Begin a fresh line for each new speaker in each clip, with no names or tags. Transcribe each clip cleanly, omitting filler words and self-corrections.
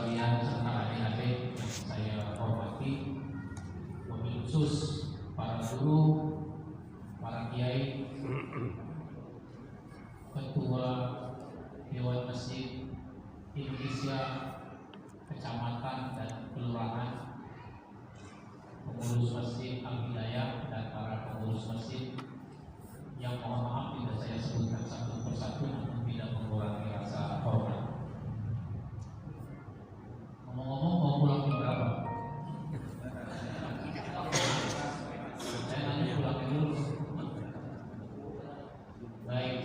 sekalian serta adik-adik yang saya hormati, wabil khusus para guru, para kiai, ketua Dewan Masjid Indonesia, kecamatan dan kelurahan, pengurus masjid Al-Hidayah dan para pengurus masjid yang mohon maaf tidak saya sebutkan satu persatu namun tidak mengurangi rasa hormat. Ngomong-ngomong mau pulang jam berapa? Saya nanya pulang dulu. Baik.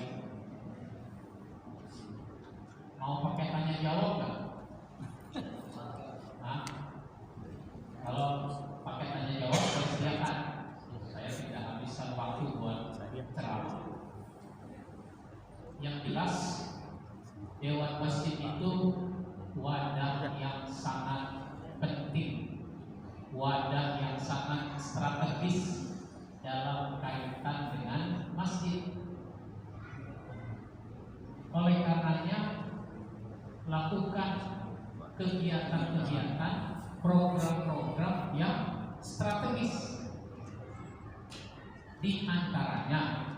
Mau pakai tanya jawab nggak? Hah? Kalau pakai tanya jawab saya sediakan. Saya tidak habiskan waktu buat ceramah. Yang jelas Dewan Masjid itu wadah yang sangat penting, wadah yang sangat strategis dalam kaitan dengan masjid. Oleh karenanya lakukan kegiatan-kegiatan, program-program yang strategis. Di antaranya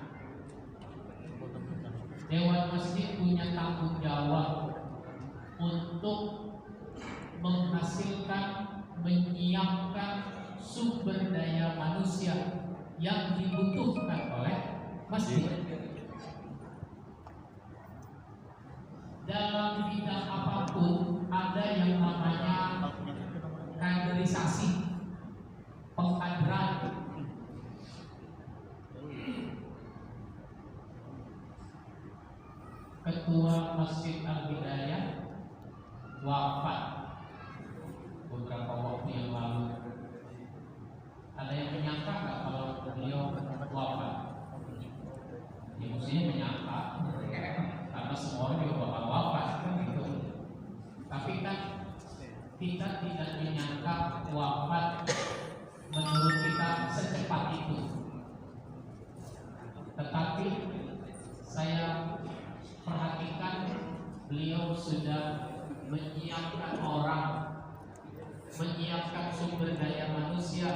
Dewan Masjid punya tanggung jawab untuk menghasilkan, menyiapkan sumber daya manusia yang dibutuhkan oleh masjid. Dalam bidang apapun ada yang namanya kaderisasi, pengkaderan. Ketua Masjid Al-Hidayah wafat beberapa waktu yang lalu. Ada yang menyangka nggak kalau beliau wafat? Ya mestinya menyangka, karena semua orang juga bakal wafat kan gitu. Tapi kan kita tidak menyangka wafat menurut kita secepat itu. Tetapi saya perhatikan beliau sudah menyiapkan orang, menyiapkan sumber daya manusia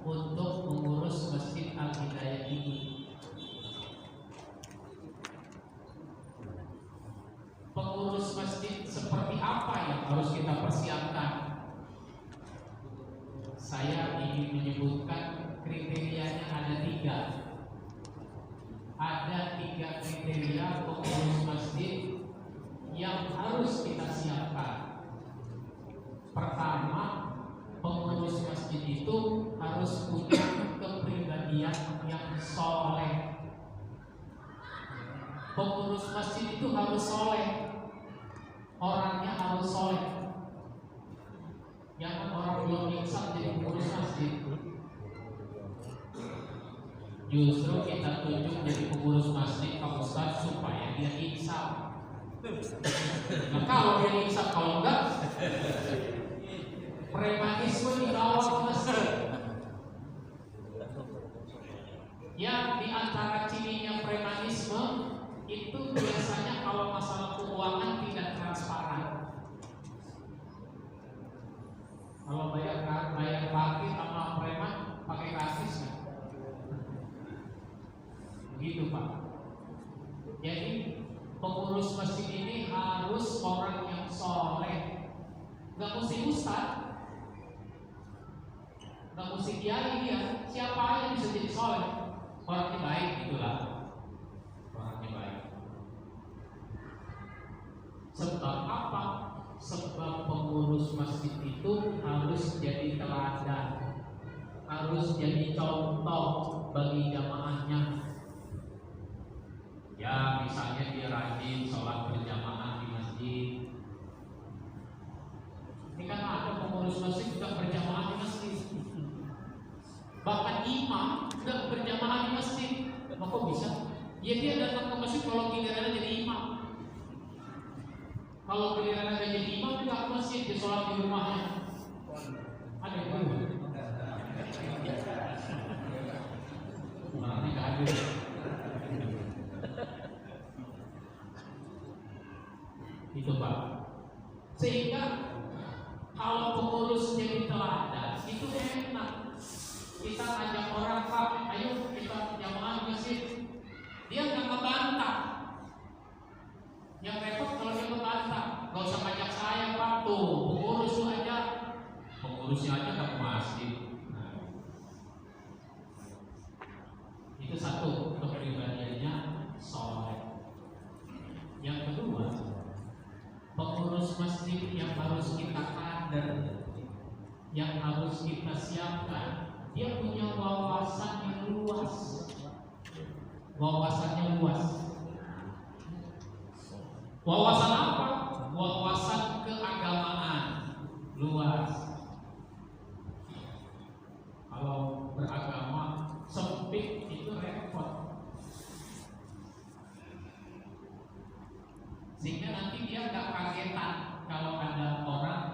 untuk mengurus Masjid Al-Hidayah ini. Pengurus masjid seperti apa yang harus kita persiapkan? Saya ingin menyebutkan kriterianya ada 3. Ada 3 kriteria pengurus masjid yang harus kita siapkan. Pertama, pengurus masjid itu harus punya kepribadian yang soleh. Pengurus masjid itu harus soleh, orangnya harus soleh. Jangan orang belum insaf jadi pengurus masjid. Justru kita tunjuk jadi pengurus masjid Pak Ustadz supaya dia insaf. Nah kalau dia insaf, kalau enggak premanisme dibawa ke masjid. Yang di antara cirinya premanisme itu biasanya kalau masalah keuangan tidak transparan. Kalau bayar parkir sama preman pakai karcis kan? Begitu Pak. Jadi pengurus masjid ini harus orang yang soleh. Gak mesti ustaz, gak mesti kiai dia. Siapa aja bisa jadi soleh. Orangnya baik gitulah. Orangnya baik. Sebab apa? Sebab pengurus masjid itu harus jadi teladan, harus jadi contoh bagi jamaahnya. Ya misalnya dia rajin sholat berjamaah di masjid. Ini kan ada pengurus masjid juga berjamaah di masjid. Bahkan imam juga berjamaah di masjid. Kok bisa? Ya dia datang ke masjid kalau giliran jadi imam. Kalau giliran jadi imam juga ke masjid, dia sholat di rumahnya. Ada yang baru? Nanti gak ada. Itu Pak. Sehingga Kalau pengurus jadi teladan itu enak. Kita ajak orang, Pak, ayo kita jamaah masjid. Dia nggak ngebantah. Yang repot kalau dia ngebantah. Gak usah ngajak saya, Pak, tuh pengurus tuh aja. Pengurusnya aja nggak ke masjid. Nah, itu satu, kepribadiannya soleh. Yang kedua, pengurus masjid yang harus kita kader, yang harus kita siapkan, dia punya wawasan yang luas. Wawasannya luas. Wawasan apa? Wawasan keagamaan luas. Kalau beragama sempit itu repot. Sehingga nanti dia nggak kagetan kalau ada orang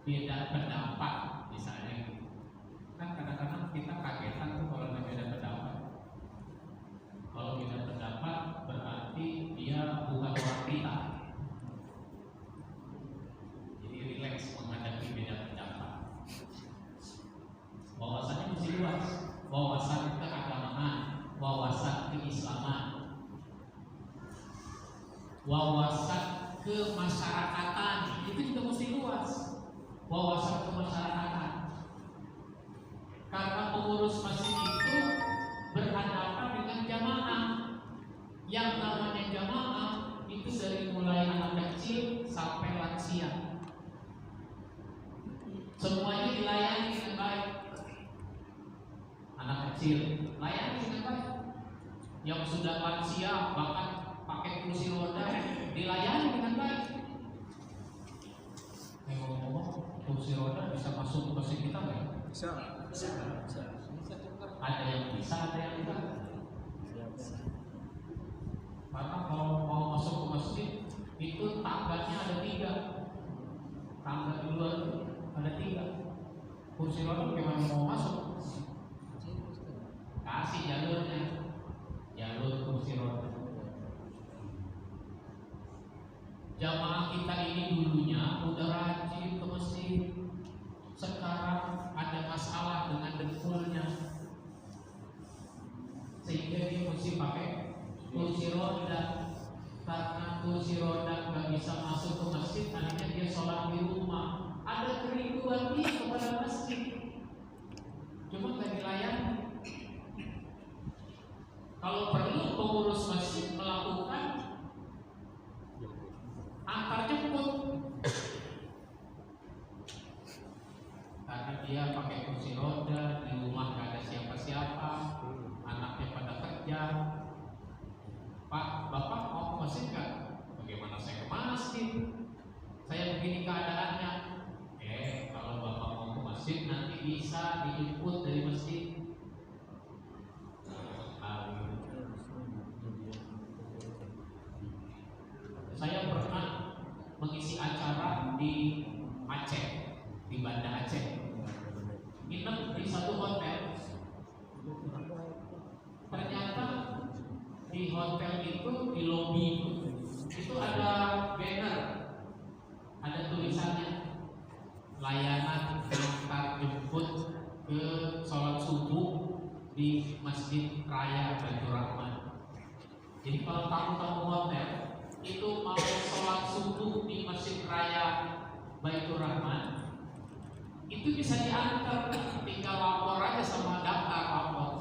beda pendapat, misalnya. Kan kadang-kadang kita kagetan tuh kalau ada beda pendapat. Kalau beda pendapat berarti dia bukan orang kita. Jadi rileks menghadapi beda pendapat. Wawasannya mesti luas. Wawasan keagamaan, wawasan keislaman, wawasan kemasyarakatan, itu juga mesti luas. Wawasan kemasyarakatan. Karena pengurus masjid itu berhadapan dengan jamaah. Yang namanya jamaah itu dari mulai anak kecil sampai lansia. Semuanya dilayani dengan baik. Anak kecil layani dengan baik. Yang sudah lansia bahkan pakai kursi roda dilayani dengan baik. Ngomong-ngomong, kursi roda bisa masuk ke masjid kita nggak? Bisa. Ada yang bisa, ada yang enggak. Karena kalau mau masuk ke masjid itu tangganya ada 3. Tangga di luar ada 3. Kursi roda gimana mau masuk? Kasih jalurnya, jalur kursi roda. Jamaah kita ini dulunya udah rajin ke masjid. Sekarang ada masalah dengan dengkulnya, sehingga dia mesti pakai kursi roda. Karena kursi roda nggak bisa masuk ke masjid, akhirnya dia sholat di rumah. Ada kerinduan dia kepada masjid, cuma nggak dilayani. Kalau perlu pengurus masjid melakukan antar jemput, karena dia pakai kursi roda, di rumah gak ada siapa-siapa, anaknya pada kerja. Pak, Bapak mau ke masjid gak? Bagaimana saya ke masjid? Saya begini keadaannya. Kalau Bapak mau ke masjid nanti bisa dijemput dari masjid. Saya pernah mengisi acara di Aceh, di Banda Aceh. Nginep di satu hotel. Ternyata di hotel itu, di lobi itu ada banner, ada tulisannya layanan antar jemput ke sholat subuh di Masjid Raya Baitur Rahman. Jadi kalau tamu-tamu hotel itu mau sholat subuh di Masjid Raya Baitur Rahman, itu bisa diantar, tinggal lapor aja sama daftar lapor.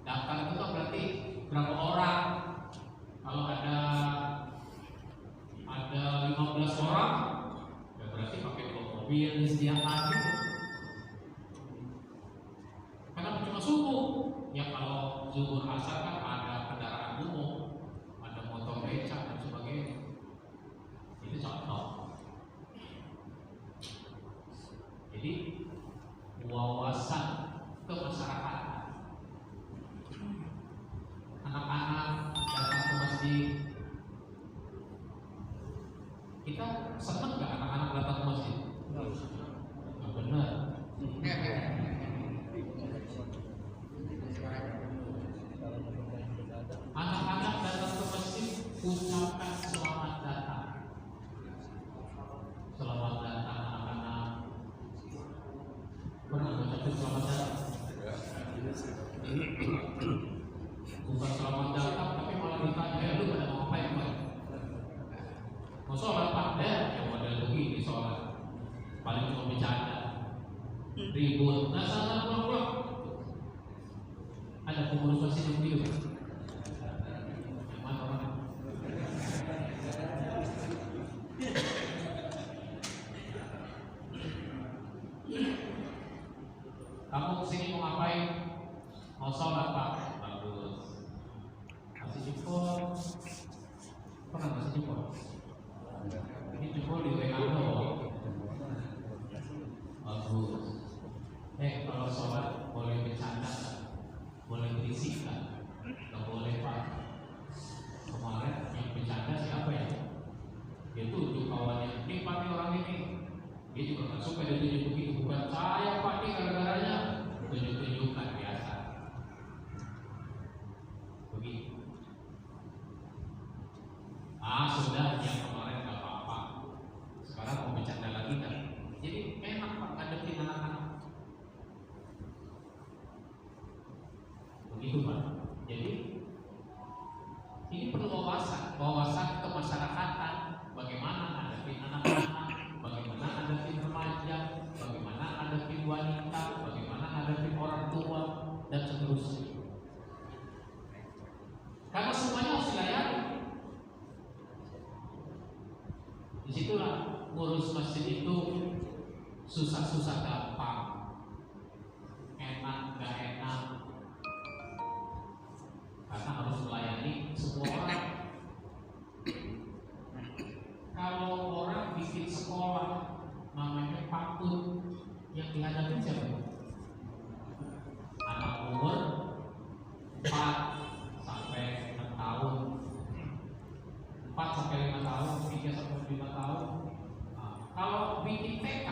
Daftar itu kan berarti berapa orang. Kalau ada 15 orang, ya berarti pakai 2 mobil disediakan gitu. Karena cuma subuh, ya kalau zuhur asar kan ada kendaraan umum, ada motor becak dan sebagainya. Itu contoh. Jadi wawasan kemasyarakatan. Anak-anak datang ke masjid, kita senang nggak anak-anak datang ke masjid? Nggak benar. Anak-anak datang ke masjid, ucapkan selamat datang. Selamat datang ribut, nggak salah pulang. Ada pengurus masjid yang begitu. Yang mana orang? Kamu kesini mau ngapain? Mau sholat Pak? Bagus. Kasih jempol. Pernah kasih jempol? Ini jempol di WA loh. Bagus. Kalau sholat boleh bercanda, boleh berisik kan? Gak boleh Pak. Kemarin yang bercanda siapa ya? Dia tunjuk kawannya. Ini Pak, orang ini. Dia juga gak suka dia tunjuk begitu. Bukan saya Pak, ini gara-garanya. Tunjuk-tunjukkan biasa. Begitu. Sudah yang kemarin gak apa-apa. Sekarang mau bercanda lagi kan? Jadi enak Pak ngadepin anak-anak. Begitu Pak. Jadi ini perlu wawasan kemasyarakatan. Bagaimana ngadepin anak-anak, bagaimana ngadepin remaja, bagaimana ngadepin wanita, bagaimana ngadepin orang tua, dan seterusnya. Karena semuanya harus dilayani. Disitulah ngurus masjid itu susah-susah gampang, enak gak enak, karena harus melayani semua orang. Kalau orang bikin sekolah namanya patut, yang dihadapi siapa? Anak umur 4 sampai 6 tahun, 4 sampai 5 tahun, 3 sampai 5 tahun. Kalau bikin TK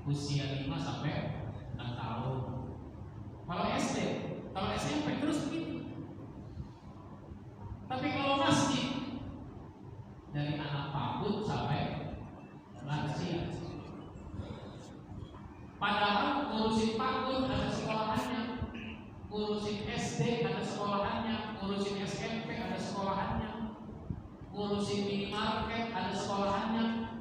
usia 5 sampai 6 tahun. Kalau SD, kalau SMP terus begitu. Tapi kalau masjid dari anak PAUD sampai lansia. Padahal ngurusin PAUD ada sekolahannya, ngurusin SD ada sekolahannya, ngurusin SMP ada sekolahannya, ngurusin minimarket ada sekolahannya,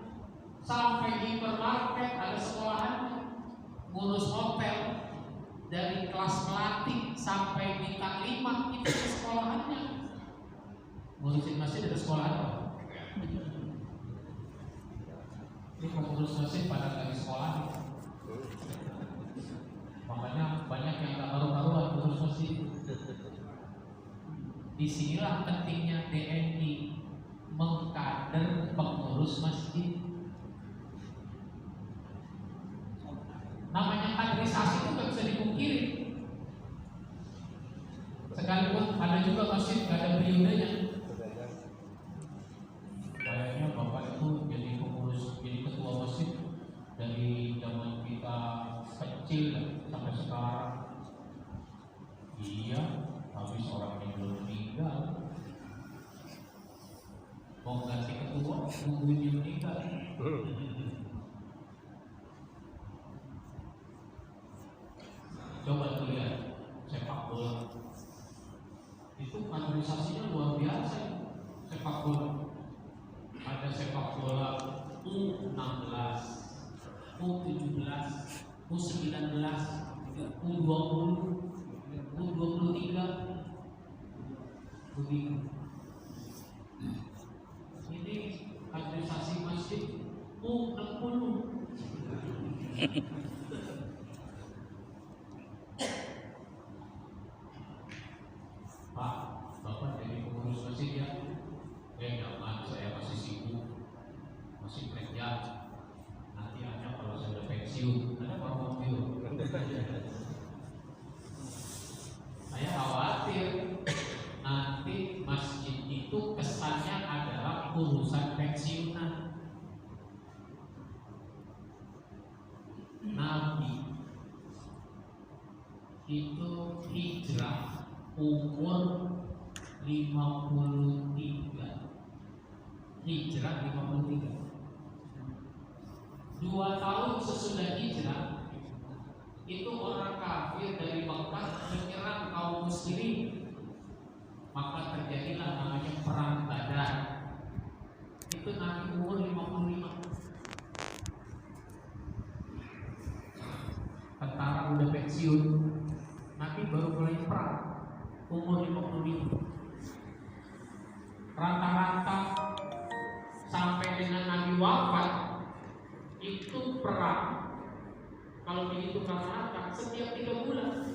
sampai hipermarket ada sekolahannya, ngurus hotel dari kelas melatih sampai bintang 5 itu ada sekolahannya. Ngurusin masjid ada sekolahan. Ini pengurus masjid pada dari sekolah. Makanya banyak yang tak baru-baruan pengurus masjid. Disinilah pentingnya DNI mengkader pengurus masjid. Namanya kaderisasi itu gak bisa dipungkiri. Sekalipun ada juga masjid gak ada periodenya. Kayaknya Bapak itu jadi pengurus, jadi ketua masjid dari zaman kita kecil sampai sekarang. Iya, habis orang yang belum meninggal. Mau ganti ketua, nungguin dia meninggal. Coba tuh lihat sepak bola. Itu kaderisasinya luar biasa. Sepak bola. Ada sepak bola U16, U17, U19, U20, U23, begitu. Ini kaderisasi masjid U60. Pak, Bapak jadi pengurus masjid ya? Jangan, saya masih sibuk, masih kerja. Nanti hanya kalau saya udah pensiun, ada orang mobil. Saya khawatir nanti masjid itu kesannya adalah urusan pensiunan. Nabi itu hijrah umur 53. Hijrah 53. 2 tahun sesudah hijrah itu orang kafir dari Mekah menyerang kaum muslimin. Maka terjadilah namanya perang Badar. Itu Nabi umur 55. umur 55. Rata-rata sampai dengan Nabi wafat itu perang, kalau dihitung rata-rata setiap 3 bulan.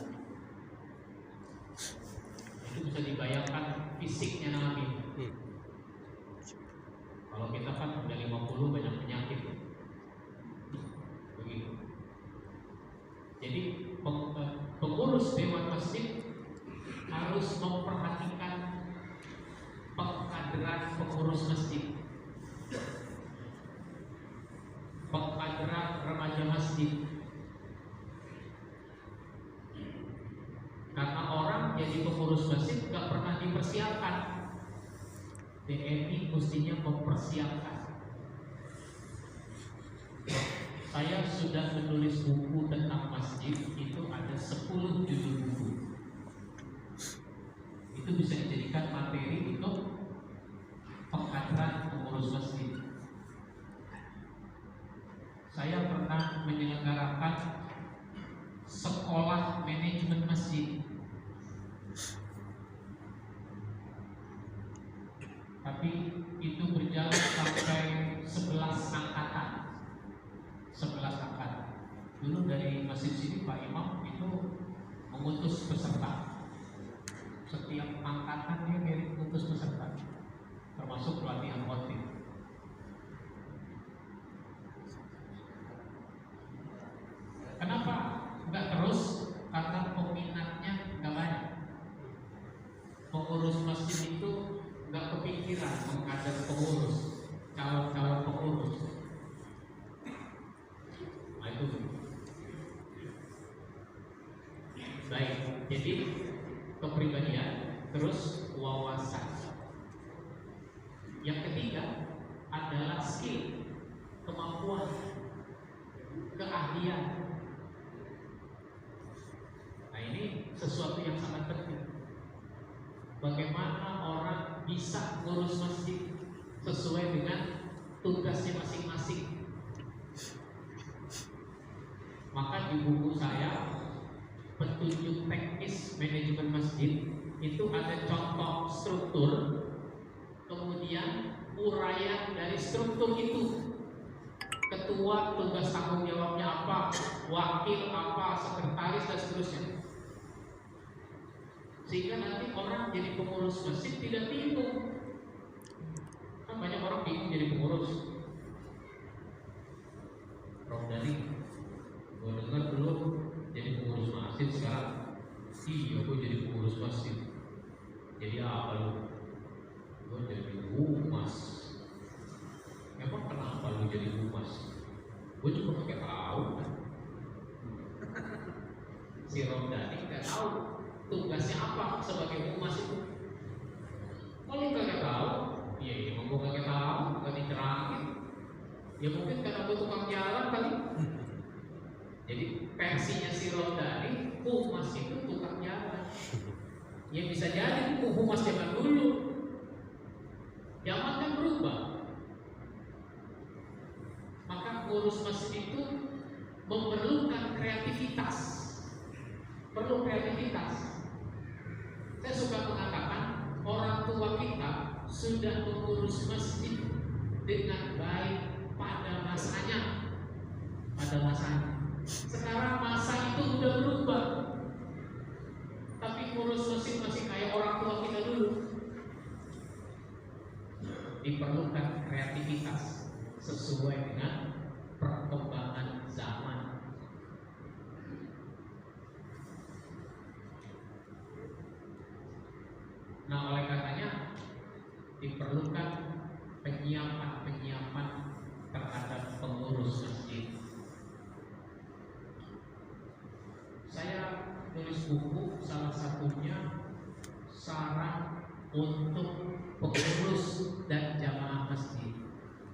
Itu bisa dibayangkan fisiknya Nabi. Kalau kita kan udah 50 banyak penyakit. Begitu. Jadi pengurus dewan masjid harus memperhatikan pengkaderan pengurus masjid, pengkaderan remaja masjid. Karena orang jadi pengurus masjid gak pernah dipersiapkan. DMI mestinya mempersiapkan. Saya sudah menulis buku tentang masjid, itu ada 10 judul buku. Itu bisa dijadikan materi untuk pengkaderan pengurus masjid. Saya pernah menyelenggarakan sekolah manajemen masjid, tapi itu berjalan sampai 11 angkatan. 11 angkatan. Dulu dari masjid sini Pak Imam itu mengutus peserta. Setiap angkatan dia mengutus peserta, termasuk pelatihan khotib. Kenapa nggak terus? Karena peminatnya nggak banyak. Pengurus masjid itu nggak kepikiran mengkader pengurus, calon-calon pengurus. Nah itu. Baik, jadi kepribadian, terus wawasan. Yang ketiga adalah skill, kemampuan, keahlian. Nah ini sesuatu yang sangat penting. Bagaimana orang bisa ngurus masjid sesuai dengan tugasnya masing-masing. Maka di buku saya Petunjuk Teknis Manajemen Masjid itu ada contoh struktur, kemudian uraian dari struktur itu. Ketua tugas tanggung jawabnya apa, wakil apa, sekretaris dan seterusnya. Sehingga nanti orang jadi pengurus masjid tidak bingung. Kan banyak orang bingung jadi pengurus. Prof dari gue dengar dulu jadi pengurus masjid, sekarang iya gue jadi pengurus masjid. Jadi apa lu? Gue jadi humas. Emang kenapa lu jadi humas? Gue juga pakai tahu kan. Si Romdani nggak tahu tugasnya apa sebagai humas itu. Kalau kagak tahu, iya emang gue kagak tahu, nggak dicerangin. Ya mungkin karena gue tukang jalan kali. Jadi versinya si Romdani, humas itu tukang jalan. Ya bisa jadi humas zaman dulu. Zaman kan berubah. Maka ngurus masjid itu memerlukan kreativitas. Perlu kreativitas. Saya suka mengatakan orang tua kita sudah mengurus masjid dengan baik pada masanya. Sekarang masa itu sudah berubah. Tapi ngurus masjid masih kayak orang tua kita dulu. Diperlukan kreativitas sesuai dengan perkembangan zaman. Nah, oleh karenanya diperlukan penyiapan terhadap pengurus masjid. Saya tulis buku, salah satunya saran untuk pengurus dan